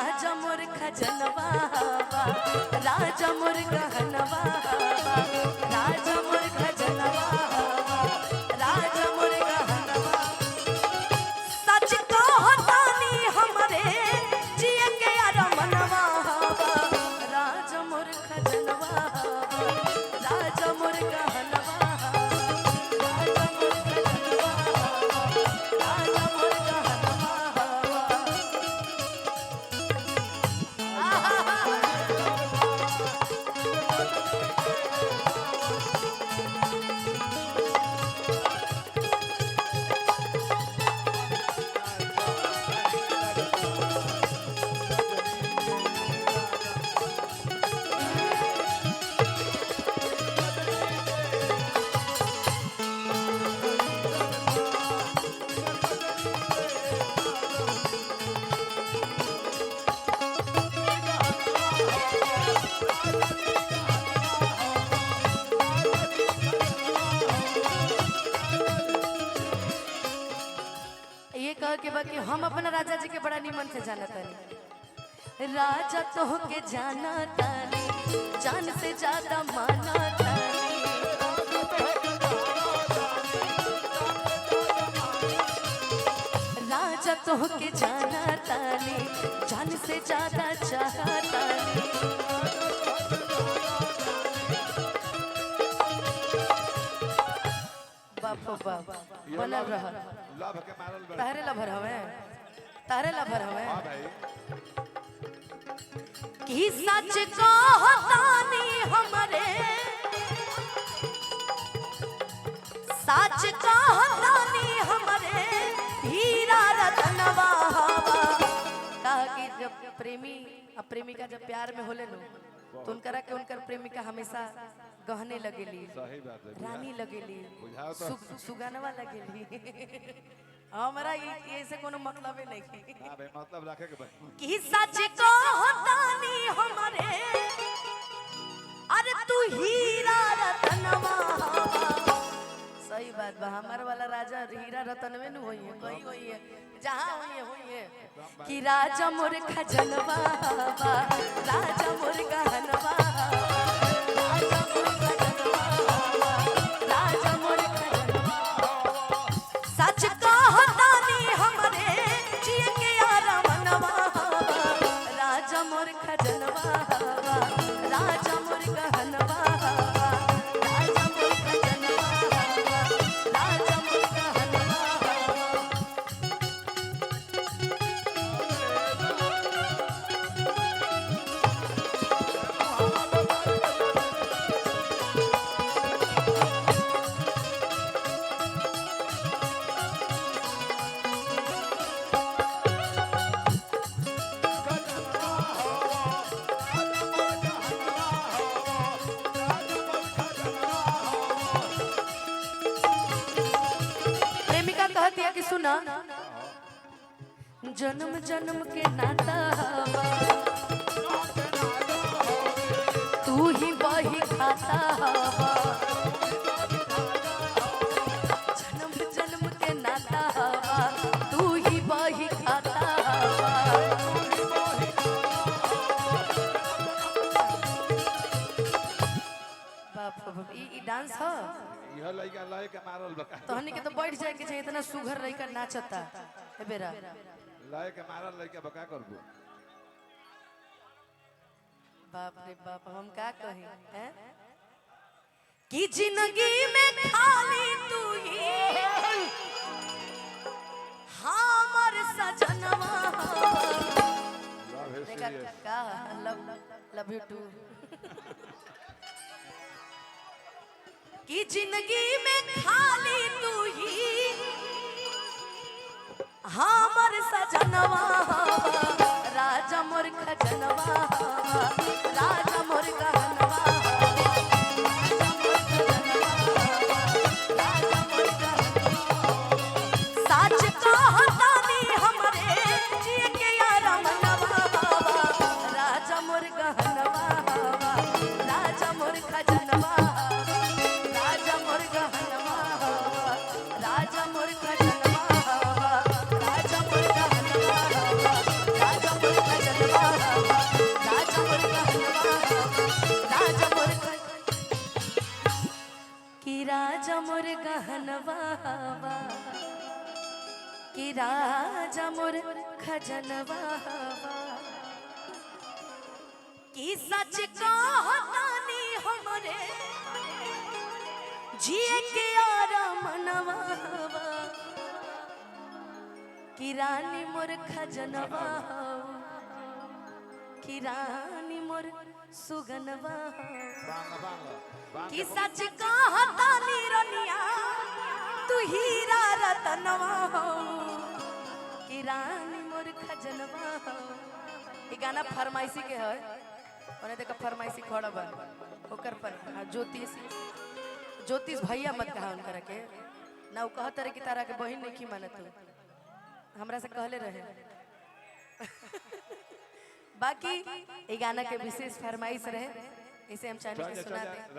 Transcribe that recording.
राजा मोर खजनवा राजा मोर गहनवा राजा मोर खजनवा राजा मोर गहनवा सच कहतानी हमरे जिए के अरमनवा राजा मोर खजनवा राजा मोर गहनवा राजा मोर खजनवा राजा मोर गहनवा। ये कह के बाकी हम अपना राजा जी के बड़ा निमन से जाना तानी राजा तो के जाना तानी जान से ज्यादा माना तानी राजा तो के जाना तानी जान से ज्यादा चाहा तानी बाप बाप बनल रह लभ के मारल बड़ तारे लभर हवे तारे लभर हवे हां भाई कि सच कहतानी हमरे सच कहतानी हमरे हीरा रतनवा कहा कि जब प्रेमी और प्रेमिका जब प्यार में होले नो तो उनकरा के उनकर प्रेमिका हमेशा गहने लगेली सही बात है रानी लगेली बुझाओ तो सुगनवा लगेली हमरा ये से कोनो मतलब नहीं हां भाई मतलब रखे के भाई कि सच कहतानी हमरे अरे तू हीरा रतनवा सही बात बा हमार वाला राजा हीरा रतन में न होई है कहीं होई है जहां होई है कि राजा मोर खजनवा राजा मोर गहनवा राजा मोर खजनवा राजा मोर खजनवा सच कहतानी हमरे जिए के आरामनवा राजा मोर खजनवा राजा मोर गहनवा राजा मोर खजनवा राजा मोर गहनवा। प्रेमिका कहती है कि सुना जन्म जन्म के नाता हवा तू ही वही खाता हवा जन्म जन्म के नाता हवा तू ही वही खाता हवा बाप रे बाप ई डांस ह यह लइका लय के मारल बका तहनी के तो बैठ जाए के चाहिए इतना सुघर लइका नाचता ए बेरा लय के मारल लइका बका करबो बाप रे बाप हम का कही हैं कि जिंदगी में खाली तू ही हमर सजनवा लव है देखा सीरियस का लव यू टू कि जिंदगी में खाली तू ही हमर सजनवा राजा मोर खजनवा राजा मोर गहनवा राजा मोर खजनवा राजा मोर गहनवा सच कहतानी हमरे जिए के आरामनवा राजा मोर गहनवा राजा मोर खजनवा राजा मोर गहनवा राजा मोर खजनवा राजा मोर गहनवा राजा मोर खजनवा राजा मोर खजनवा की सच कहतानी हमरे जिए के आरामनवा की रानी मोर खजनवा की रानी मोर सुगनवा की सच कहतानी रनिया तू हीरा रतनवा की रानी मोर खजनवा। ये गाना फरमाइशी के है और देखा फरमाइशी खड़ा बा ओकर पर ज्योतिष भैया मत कहा उनकर के ना उ कहत रहे कि तारा के बहिन नहीं की मानत हमरा से कहले रहे बाकी ये गाना के विशेष फरमाइश रहे इसे हम चाहने के सुना दें।